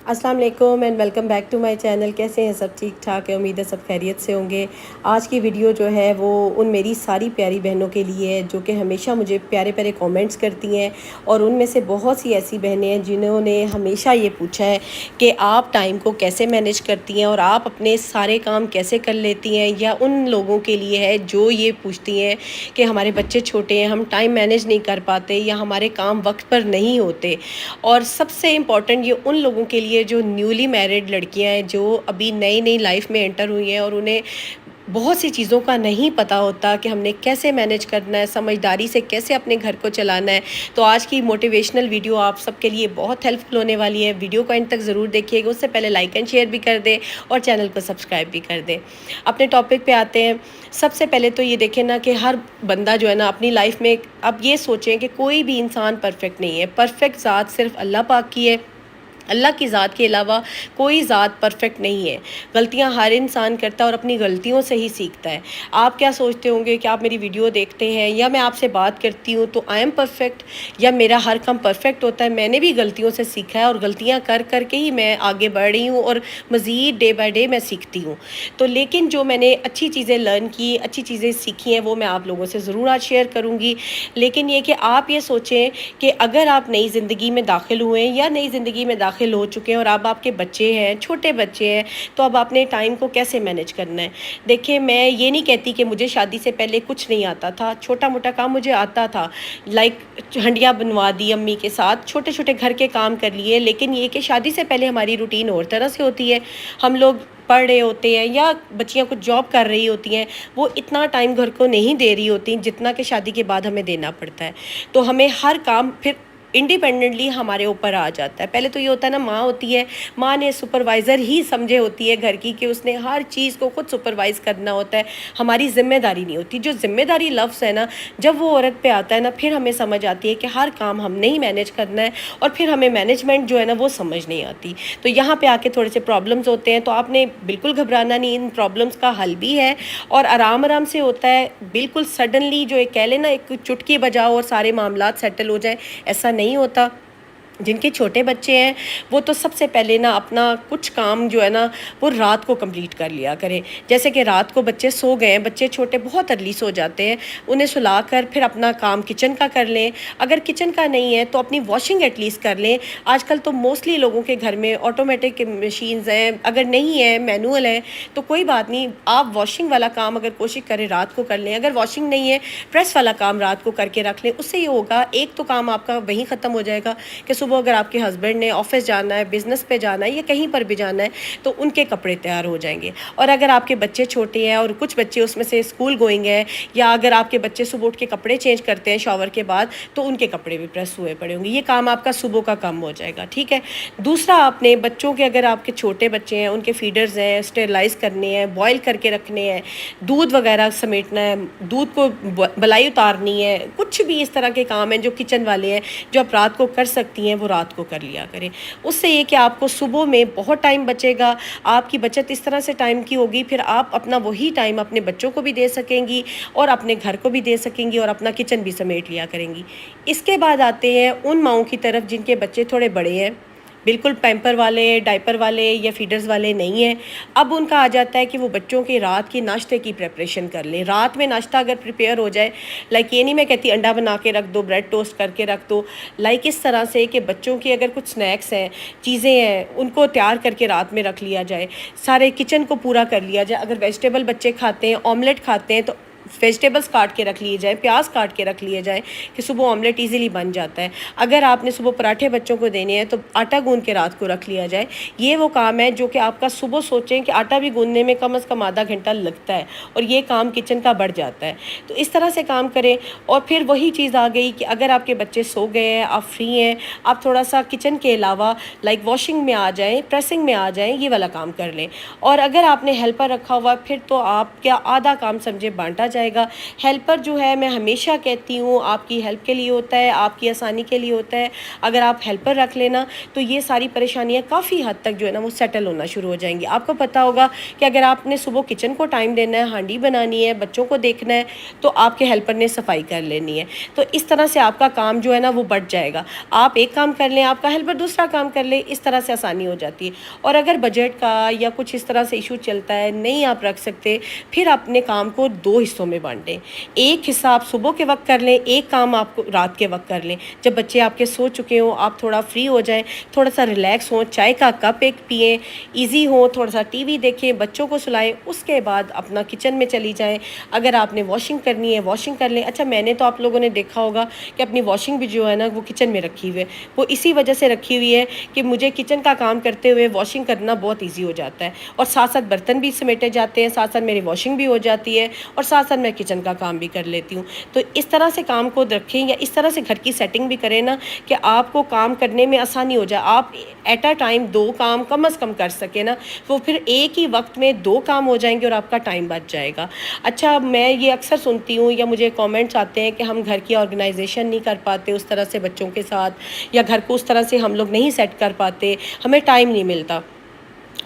अस्सलाम वालेकुम and welcome back to my channel. कैसे हैं सब? ठीक ठाक है, उम्मीद है सब खैरियत से होंगे। आज की वीडियो जो है वो उन मेरी सारी प्यारी बहनों के लिए है जो कि हमेशा मुझे प्यारे प्यारे कमेंट्स करती हैं, और उनमें से बहुत सी ऐसी बहनें हैं जिन्होंने हमेशा ये पूछा है कि आप टाइम को कैसे मैनेज करती हैं और आप अपने सारे काम कैसे कर लेती हैं। या उन लोगों के लिए है जो ये पूछती हैं कि हमारे बच्चे छोटे हैं, हम टाइम मैनेज नहीं कर पाते या हमारे काम वक्त पर नहीं होते। और सबसे इम्पॉर्टेंट ये उन लोगों के लिए जो न्यूली मैरिड लड़कियां हैं, जो अभी नई नई लाइफ में एंटर हुई हैं और उन्हें बहुत सी चीज़ों का नहीं पता होता कि हमने कैसे मैनेज करना है, समझदारी से कैसे अपने घर को चलाना है। तो आज की मोटिवेशनल वीडियो आप सबके लिए बहुत हेल्पफुल होने वाली है। वीडियो को एंड तक ज़रूर देखिएगा, उससे पहले लाइक एंड शेयर भी कर दें और चैनल को सब्सक्राइब भी कर दें। अपने टॉपिक पे आते हैं। सबसे पहले तो ये देखें ना कि हर बंदा जो है ना अपनी लाइफ में अब ये सोचें कि कोई भी इंसान परफेक्ट नहीं है। परफेक्ट ज़ात सिर्फ अल्लाह पाक की है। अल्लाह की ज़ात के अलावा कोई ज़ात परफेक्ट नहीं है। गलतियां हर इंसान करता है और अपनी गलतियों से ही सीखता है। आप क्या सोचते होंगे कि आप मेरी वीडियो देखते हैं या मैं आपसे बात करती हूँ तो आई एम परफेक्ट, या मेरा हर काम परफेक्ट होता है? मैंने भी गलतियों से सीखा है और गलतियाँ कर कर के ही मैं आगे बढ़ रही हूँ और मज़ीद डे बाय डे मैं सीखती हूँ। तो लेकिन जो मैंने अच्छी चीज़ें लर्न की, अच्छी चीज़ें सीखी हैं, वो मैं आप लोगों से ज़रूर आज शेयर करूँगी। लेकिन ये कि आप ये सोचें कि अगर आप नई ज़िंदगी में दाखिल हुए या नई ज़िंदगी में दाखिल हो चुके हैं और अब आपके बच्चे हैं, छोटे बच्चे हैं, तो अब आपने टाइम को कैसे मैनेज करना है। देखिए, मैं ये नहीं कहती कि मुझे शादी से पहले कुछ नहीं आता था। छोटा मोटा काम मुझे आता था, लाइक हंडियाँ बनवा दी अम्मी के साथ, छोटे छोटे घर के काम कर लिए। लेकिन ये कि शादी से पहले हमारी रूटीन और तरह से होती है। हम लोग पढ़ रहे होते हैं या बच्चियां कुछ जॉब कर रही होती हैं, वो इतना टाइम घर को नहीं दे रही होती जितना कि शादी के बाद हमें देना पड़ता है। तो हमें हर काम फिर इंडिपेंडेंटली हमारे ऊपर आ जाता है। पहले तो ये होता है ना, माँ होती है, माँ ने सुपरवाइज़र ही समझे होती है घर की, कि उसने हर चीज़ को खुद सुपरवाइज़ करना होता है, हमारी जिम्मेदारी नहीं होती। जो जिम्मेदारी लफ्ज़ है ना, जब वो औरत पे आता है ना, फिर हमें समझ आती है कि हर काम हमने ही मैनेज करना है, और फिर हमें मैनेजमेंट जो है ना वो समझ नहीं आती। तो यहाँ पे आके थोड़े से प्रॉब्लम्स होते हैं। तो आपने बिल्कुल घबराना नहीं, इन प्रॉब्लम्स का हल भी है और आराम आराम से होता है। बिल्कुल सडनली जो एक कह लें ना, एक चुटकी बजाओ और सारे मामलात सेटल हो जाए, ऐसा नहीं होता। जिनके छोटे बच्चे हैं वो तो सबसे पहले ना अपना कुछ काम जो है ना वो रात को कंप्लीट कर लिया करें। जैसे कि रात को बच्चे सो गए हैं, बच्चे छोटे बहुत अर्ली सो जाते हैं, उन्हें सुला कर फिर अपना काम किचन का कर लें। अगर किचन का नहीं है तो अपनी वॉशिंग एटलीस्ट कर लें। आजकल तो मोस्टली लोगों के घर में ऑटोमेटिक मशीन्स हैं, अगर नहीं है मैनुअल है तो कोई बात नहीं, आप वॉशिंग वाला काम अगर कोशिश करें रात को कर लें। अगर वॉशिंग नहीं है, प्रेस वाला काम रात को करके रख लें। उससे ये होगा, एक तो काम आपका वहीं ख़त्म हो जाएगा कि सुबह अगर आपके हस्बैंड ने ऑफिस जाना है, बिज़नेस पे जाना है या कहीं पर भी जाना है, तो उनके कपड़े तैयार हो जाएंगे। और अगर आपके बच्चे छोटे हैं और कुछ बच्चे उसमें से स्कूल गोइंग है, या अगर आपके बच्चे सुबह उठ के कपड़े चेंज करते हैं शॉवर के बाद, तो उनके कपड़े भी प्रेस हुए पड़े होंगे। ये काम आपका सुबह का कम हो जाएगा। ठीक है। दूसरा, आपने बच्चों के, अगर आपके छोटे बच्चे हैं, उनके फीडर्स हैं, स्टेरलाइज करने हैं, बॉयल करके रखने हैं, दूध वगैरह समेटना है, दूध को बलाई उतारनी है, कुछ भी इस तरह के काम हैं जो किचन वाले हैं, जो आप रात को कर सकती हैं, वो रात को कर लिया करें। उससे ये कि आपको सुबह में बहुत टाइम बचेगा, आपकी बचत इस तरह से टाइम की होगी, फिर आप अपना वही टाइम अपने बच्चों को भी दे सकेंगी और अपने घर को भी दे सकेंगी और अपना किचन भी समेट लिया करेंगी। इसके बाद आते हैं उन माओं की तरफ जिनके बच्चे थोड़े बड़े हैं, बिल्कुल पैम्पर वाले, डाइपर वाले या फीडर्स वाले नहीं हैं। अब उनका आ जाता है कि वो बच्चों के रात के नाश्ते की प्रिपरेशन कर लें। रात में नाश्ता अगर प्रिपेयर हो जाए, लाइक ये नहीं मैं कहती अंडा बना के रख दो, ब्रेड टोस्ट करके रख दो, लाइक इस तरह से कि बच्चों की अगर कुछ स्नैक्स हैं, चीज़ें हैं, उनको तैयार करके रात में रख लिया जाए, सारे किचन को पूरा कर लिया जाए। अगर वेजिटेबल बच्चे खाते हैं, ऑमलेट खाते हैं, तो वेजिटेबल्स काट के रख लिए जाए, प्याज काट के रख लिए जाए कि सुबह ऑमलेट इजीली बन जाता है। अगर आपने सुबह पराठे बच्चों को देने हैं तो आटा गूंद के रात को रख लिया जाए। ये वो काम है जो कि आपका सुबह सोचें कि आटा भी गूंदने में कम से कम आधा घंटा लगता है और ये काम किचन का बढ़ जाता है। तो इस तरह से काम करें। और फिर वही चीज़ आ गई कि अगर आपके बच्चे सो गए हैं, आप फ्री हैं, आप थोड़ा सा किचन के अलावा लाइक वॉशिंग में आ जाएँ, प्रेसिंग में आ जाएँ, ये वाला काम कर लें। और अगर आपने हेल्पर रखा हुआ फिर तो आप क्या आधा काम समझे बांटा جائے گا۔ ہیلپر جو ہے میں ہمیشہ کہتی ہوں آپ کی ہیلپ کے لیے ہوتا ہے، آپ کی آسانی کے لیے ہوتا ہے۔ اگر آپ ہیلپر رکھ لینا تو یہ ساری پریشانیاں کافی حد تک جو ہے نا وہ سیٹل ہونا شروع ہو جائیں گی۔ آپ کو پتہ ہوگا کہ اگر آپ نے صبح کچن کو ٹائم دینا ہے، ہانڈی بنانی ہے، بچوں کو دیکھنا ہے، تو آپ کے ہیلپر نے صفائی کر لینی ہے۔ تو اس طرح سے آپ کا کام جو ہے نا وہ بڑھ جائے گا۔ آپ ایک کام کر لیں، آپ کا ہیلپر دوسرا کام کر لے، اس طرح سے آسانی ہو جاتی ہے۔ اور اگر بجٹ کا یا کچھ اس طرح سے ایشو چلتا ہے، نہیں آپ رکھ سکتے، پھر اپنے کام کو 2 حصوں میں بانٹیں۔ ایک حصہ آپ صبح کے وقت کر لیں، ایک کام آپ کو رات کے وقت کر لیں، جب بچے آپ کے سو چکے ہوں، آپ تھوڑا فری ہو جائیں، تھوڑا سا ریلیکس ہوں، چائے کا کپ ایک پئیں، ایزی ہوں، تھوڑا سا ٹی وی دیکھیں، بچوں کو سلائیں، اس کے بعد اپنا کچن میں چلی جائیں۔ اگر آپ نے واشنگ کرنی ہے واشنگ کر لیں۔ اچھا میں نے تو آپ لوگوں نے دیکھا ہوگا کہ اپنی واشنگ بھی جو ہے نا وہ کچن میں رکھی ہوئی ہے، وہ اسی وجہ سے رکھی ہوئی ہے کہ مجھے کچن کا کام کرتے ہوئے واشنگ کرنا بہت ایزی ہو جاتا ہے، اور ساتھ ساتھ برتن بھی سمیٹے جاتے ہیں، ساتھ ساتھ میری واشنگ بھی ہو جاتی ہے، اور ساتھ ساتھ میں کچن کا کام بھی کر لیتی ہوں۔ تو اس طرح سے کام کو رکھیں، یا اس طرح سے گھر کی سیٹنگ بھی کریں نا کہ آپ کو کام کرنے میں آسانی ہو جائے، آپ ایٹ اے ٹائم 2 کام کم از کم کر سکیں نا، وہ پھر ایک ہی وقت میں 2 کام ہو جائیں گے اور آپ کا ٹائم بچ جائے گا۔ اچھا میں یہ اکثر سنتی ہوں یا مجھے کامنٹس آتے ہیں کہ ہم گھر کی آرگنائزیشن نہیں کر پاتے اس طرح سے بچوں کے ساتھ، یا گھر کو اس طرح سے ہم لوگ نہیں سیٹ کر پاتے، ہمیں ٹائم نہیں ملتا۔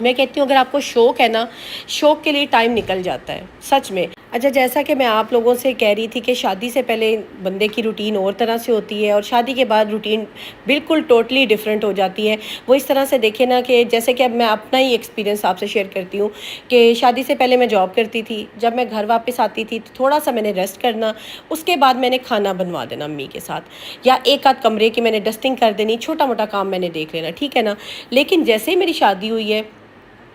میں کہتی ہوں اگر آپ کو شوق ہے نا، شوق کے لیے ٹائم نکل جاتا ہے سچ میں۔ اچھا جیسا کہ میں آپ لوگوں سے کہہ رہی تھی کہ شادی سے پہلے بندے کی روٹین اور طرح سے ہوتی ہے، اور شادی کے بعد روٹین بالکل ٹوٹلی ڈیفرنٹ ہو جاتی ہے۔ وہ اس طرح سے دیکھیں نا کہ جیسے کہ اب میں اپنا ہی ایکسپیرینس آپ سے شیئر کرتی ہوں کہ شادی سے پہلے میں جاب کرتی تھی، جب میں گھر واپس آتی تھی تو تھوڑا سا میں نے ریسٹ کرنا، اس کے بعد میں نے کھانا بنوا دینا امی کے ساتھ، یا ایک آدھ کمرے کی میں نے ڈسٹنگ کر دینی، چھوٹا موٹا کام میں نے دیکھ لینا، ٹھیک ہے نا۔ لیکن جیسے ہی میری شادی ہوئی ہے،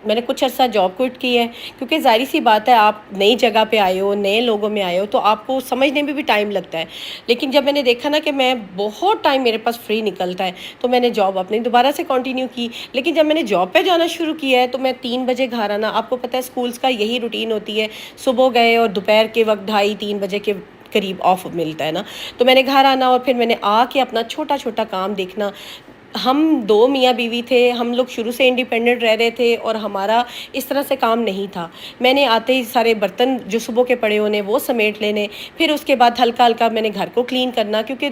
میں نے کچھ عرصہ جاب کوئٹ کی ہے، کیونکہ ظاہری سی بات ہے آپ نئی جگہ پہ آئے ہو، نئے لوگوں میں آئے ہو، تو آپ کو سمجھنے میں بھی ٹائم لگتا ہے۔ لیکن جب میں نے دیکھا نا کہ میں بہت ٹائم میرے پاس فری نکلتا ہے، تو میں نے جاب اپنی دوبارہ سے کنٹینیو کی۔ لیکن جب میں نے جاب پہ جانا شروع کیا ہے تو میں 3 بجے گھر آنا، آپ کو پتہ ہے اسکولس کا یہی روٹین ہوتی ہے، صبح گئے اور دوپہر کے وقت 2:30-3 بجے کے قریب آف ملتا ہے نا، تو میں نے گھر آنا اور پھر میں نے آ کے اپنا چھوٹا چھوٹا کام دیکھنا۔ ہم 2 میاں بیوی تھے، ہم لوگ شروع سے انڈیپینڈنٹ رہ رہے تھے، اور ہمارا اس طرح سے کام نہیں تھا۔ میں نے آتے ہی سارے برتن جو صبح کے پڑے ہونے وہ سمیٹ لینے، پھر اس کے بعد ہلکا ہلکا میں نے گھر کو کلین کرنا، کیونکہ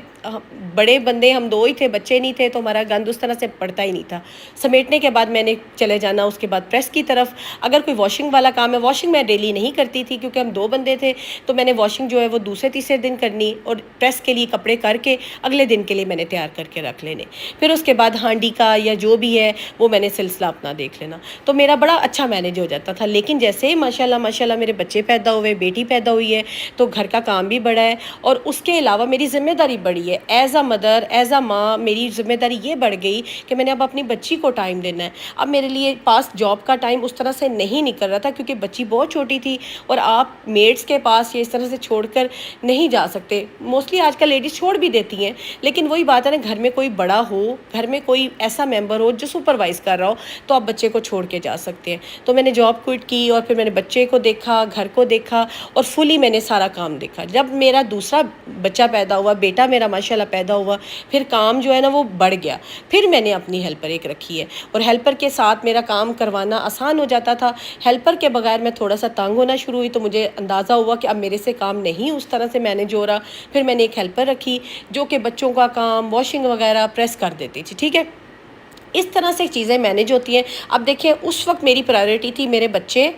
بڑے بندے ہم 2 ہی تھے، بچے نہیں تھے، تو ہمارا گند اس طرح سے پڑتا ہی نہیں تھا۔ سمیٹنے کے بعد میں نے چلے جانا اس کے بعد پریس کی طرف۔ اگر کوئی واشنگ والا کام ہے، واشنگ میں ڈیلی نہیں کرتی تھی کیونکہ ہم 2 بندے تھے، تو میں نے واشنگ جو ہے وہ دوسرے تیسرے دن کرنی، اور پریس کے لیے کپڑے کر کے اگلے دن کے لیے میں نے تیار کر کے رکھ لینے۔ پھر اس کے بعد ہانڈی کا یا جو بھی ہے وہ میں نے سلسلہ اپنا دیکھ لینا، تو میرا بڑا اچھا مینیج ہو جاتا تھا۔ لیکن جیسے ہی ماشاءاللہ میرے بچے پیدا ہوئے، بیٹی پیدا ہوئی ہے، تو گھر کا کام بھی بڑا ہے، اور اس کے علاوہ میری ذمہ داری بڑی ہے۔ As a mother, as a ماں، میری ذمہ داری یہ بڑھ گئی کہ میں نے اب اپنی بچی کو ٹائم دینا ہے۔ اب میرے لیے پاس جاب کا ٹائم اس طرح سے نہیں نکل رہا تھا، کیونکہ بچی بہت چھوٹی تھی، اور آپ میڈس کے پاس یا اس طرح سے چھوڑ کر نہیں جا سکتے۔ موسٹلی آج کل لیڈیز چھوڑ بھی دیتی ہیں، لیکن وہی بات ہے نا، گھر میں کوئی بڑا ہو، گھر میں کوئی ایسا ممبر ہو جو سپروائز کر رہا ہو، تو آپ بچے کو چھوڑ کے جا سکتے ہیں۔ تو میں نے جاب کوئٹ کی، اور پھر میں نے بچے کو دیکھا، گھر کو دیکھا، اور فلی میں نے سارا کام دیکھا۔ جب میرا دوسرا بچہ پیدا ہوا، بیٹا میرا ماشاءاللہ پیدا ہوا، پھر کام جو ہے نا وہ بڑھ گیا۔ پھر میں نے اپنی ہیلپر ایک رکھی ہے، اور ہیلپر کے ساتھ میرا کام کروانا آسان ہو جاتا تھا۔ ہیلپر کے بغیر میں تھوڑا سا تنگ ہونا شروع ہوئی، تو مجھے اندازہ ہوا کہ اب میرے سے کام نہیں اس طرح سے مینیج ہو رہا۔ پھر میں نے ایک ہیلپر رکھی جو کہ بچوں کا کام، واشنگ وغیرہ پریس کر دیتی تھی، ٹھیک ہے۔ اس طرح سے چیزیں مینیج ہوتی ہیں۔ اب دیکھیں اس وقت میری پرائیورٹی تھی میرے بچے،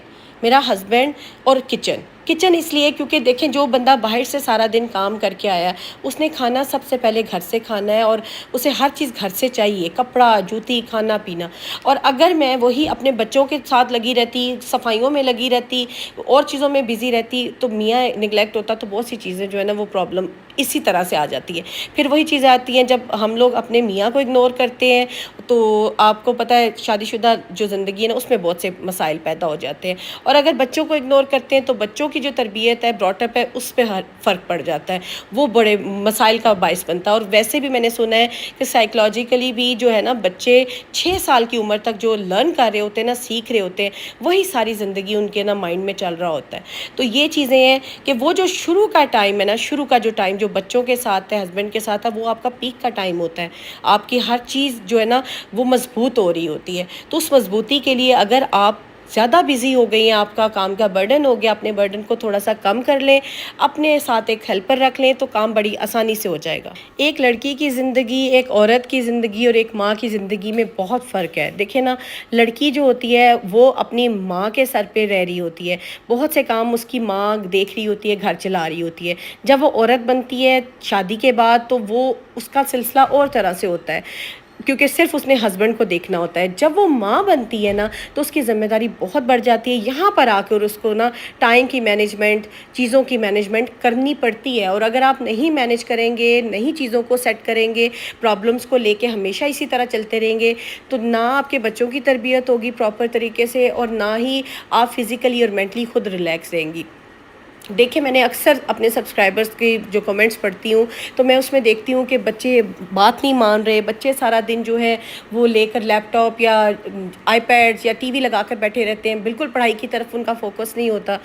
میرا ہسبینڈ اور کچن اس لیے کیونکہ دیکھیں جو بندہ باہر سے سارا دن کام کر کے آیا ہے، اس نے کھانا سب سے پہلے گھر سے کھانا ہے، اور اسے ہر چیز گھر سے چاہیے، کپڑا، جوتی، کھانا پینا۔ اور اگر میں وہی اپنے بچوں کے ساتھ لگی رہتی، صفائیوں میں لگی رہتی، اور چیزوں میں بزی رہتی، تو میاں نگلیکٹ ہوتا، تو بہت سی چیزیں جو ہے نا وہ پرابلم اسی طرح سے آ جاتی ہے۔ پھر وہی چیزیں آتی ہیں جب ہم لوگ اپنے میاں کو اگنور کرتے ہیں، تو آپ کو پتہ ہے شادی شدہ جو زندگی ہے نا اس میں بہت سے مسائل پیدا ہو جاتے ہیں، اور اگر بچوں کو اگنور کرتے ہیں تو بچوں کی جو تربیت ہے، براٹ اپ ہے، اس پہ فرق پڑ جاتا ہے، وہ بڑے مسائل کا باعث بنتا ہے۔ اور ویسے بھی میں نے سنا ہے کہ سائیکلوجیکلی بھی جو ہے نا بچے 6 سال کی عمر تک جو لرن کر رہے ہوتے ہیں نا، سیکھ رہے ہوتے ہیں، وہی ساری زندگی ان کے نا مائنڈ میں چل رہا ہوتا ہے۔ تو یہ چیزیں ہیں کہ وہ جو شروع کا ٹائم ہے نا، شروع کا جو ٹائم جو بچوں کے ساتھ ہے، ہسبینڈ کے ساتھ ہے، وہ آپ کا پیک کا ٹائم ہوتا ہے۔ آپ کی ہر چیز جو ہے نا وہ مضبوط ہو رہی ہوتی ہے۔ تو اس مضبوطی کے لیے اگر آپ ज़्यादा बिज़ी हो गई हैं, आपका काम का बर्डन हो गया, अपने बर्डन को थोड़ा सा कम कर लें, अपने साथ एक हेल्पर रख लें तो काम बड़ी आसानी से हो जाएगा। एक लड़की की ज़िंदगी, एक औरत की ज़िंदगी और एक माँ की ज़िंदगी में बहुत फ़र्क है। देखिए ना, लड़की जो होती है वो अपनी माँ के सर पे रह रही होती है, बहुत से काम उसकी माँ देख रही होती है, घर चला रही होती है। जब वो औरत बनती है शादी के बाद तो वो उसका सिलसिला और तरह से होता है, क्योंकि सिर्फ उसने हस्बैंड को देखना होता है। जब वो माँ बनती है ना तो उसकी ज़िम्मेदारी बहुत बढ़ जाती है। यहाँ पर आकर उसको ना टाइम की मैनेजमेंट, चीज़ों की मैनेजमेंट करनी पड़ती है। और अगर आप नहीं मैनेज करेंगे, नहीं चीज़ों को सेट करेंगे, प्रॉब्लम्स को लेके हमेशा इसी तरह चलते रहेंगे, तो ना आपके बच्चों की तरबियत होगी प्रॉपर तरीके से और ना ही आप फिज़िकली और मेंटली खुद रिलैक्स रहेंगी। देखिए, मैंने अक्सर अपने सब्सक्राइबर्स की जो कमेंट्स पढ़ती हूँ तो मैं उसमें देखती हूँ कि बच्चे बात नहीं मान रहे, बच्चे सारा दिन जो है वो लेकर लैपटॉप या आईपैड्स या टीवी लगा कर बैठे रहते हैं, बिल्कुल पढ़ाई की तरफ उनका फोकस नहीं होता।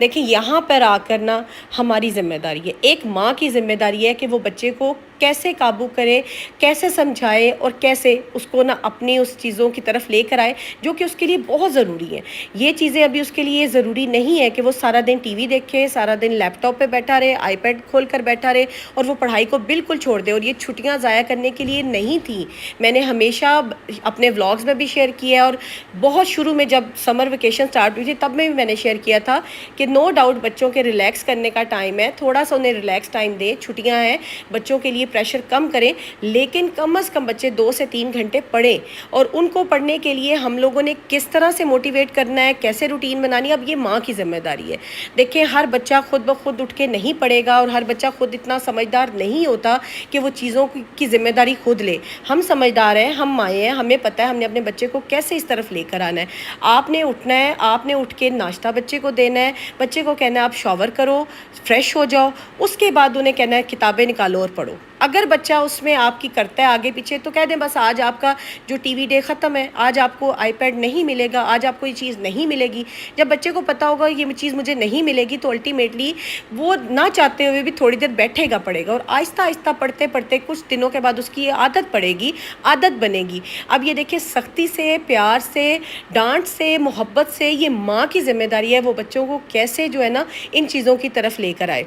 देखिए, यहाँ पर आकर ना हमारी ज़िम्मेदारी है, एक माँ की ज़िम्मेदारी है कि वो बच्चे को कैसे काबू करे, कैसे समझाए और कैसे उसको ना अपनी उस चीज़ों की तरफ लेकर आए जो कि उसके लिए बहुत ज़रूरी है। ये चीज़ें अभी उसके लिए ज़रूरी नहीं है कि वो सारा दिन टीवी देखे, सारा दिन लैपटॉप पे बैठा रहे, आईपैड खोल कर बैठा रहे और वो पढ़ाई को बिल्कुल छोड़ दे। और ये छुट्टियाँ ज़ाया करने के लिए नहीं थी। मैंने हमेशा अपने व्लॉग्स में भी शेयर किया है और बहुत शुरू में जब समर वेकेशन स्टार्ट हुई थी तब में भी मैंने शेयर किया था कि नो डाउट बच्चों के रिलैक्स करने का टाइम है, थोड़ा सा उन्हें रिलैक्स टाइम दें, छुट्टियाँ हैं, बच्चों के लिए प्रेशर कम करें, लेकिन कम से कम बच्चे 2 से 3 घंटे पढ़ें। और उनको पढ़ने के लिए हम लोगों ने किस तरह से मोटिवेट करना है, कैसे रूटीन बनानी है, अब ये माँ की ज़िम्मेदारी है। देखिए, हर बच्चा खुद ब खुद उठ के नहीं पढ़ेगा और हर बच्चा खुद इतना समझदार नहीं होता कि वो चीज़ों की ज़िम्मेदारी खुद ले। हम समझदार हैं, हम माएँ हैं, हमें पता है हमने अपने बच्चे को कैसे इस तरफ लेकर आना है। आपने उठना है, आपने उठ के नाश्ता बच्चे को देना है, बच्चे को कहना है आप शॉवर करो, फ्रेश हो जाओ, उसके बाद उन्हें कहना है किताबें निकालो और पढ़ो। अगर बच्चा उसमें आपकी करता है आगे पीछे तो कह दें बस आज आपका जो टीवी डे ख़त्म है, आज आपको आईपैड नहीं मिलेगा, आज आपको ये चीज़ नहीं मिलेगी। जब बच्चे को पता होगा ये चीज़ मुझे नहीं मिलेगी तो अल्टीमेटली वो ना चाहते हुए भी थोड़ी देर बैठेगा, पढ़ेगा और आहिस्ता आहिस्ता पढ़ते पढ़ते कुछ दिनों के बाद उसकी ये आदत पड़ेगी, आदत बनेगी। अब ये देखिए, सख्ती से, प्यार से, डांट से, मोहब्बत से, ये माँ की ज़िम्मेदारी है वो बच्चों को कैसे जो है ना इन चीज़ों की तरफ लेकर आए।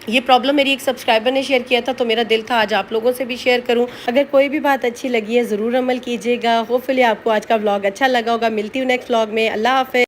ये प्रॉब्लम मेरी एक सब्सक्राइबर ने शेयर किया था तो मेरा दिल था आज आप लोगों से भी शेयर करूं। अगर कोई भी बात अच्छी लगी है ज़रूर अमल कीजिएगा। होपफुली आपको आज का व्लॉग अच्छा लगा होगा। मिलती हूँ नेक्स्ट व्लॉग में। अल्लाह हाफ़िज़।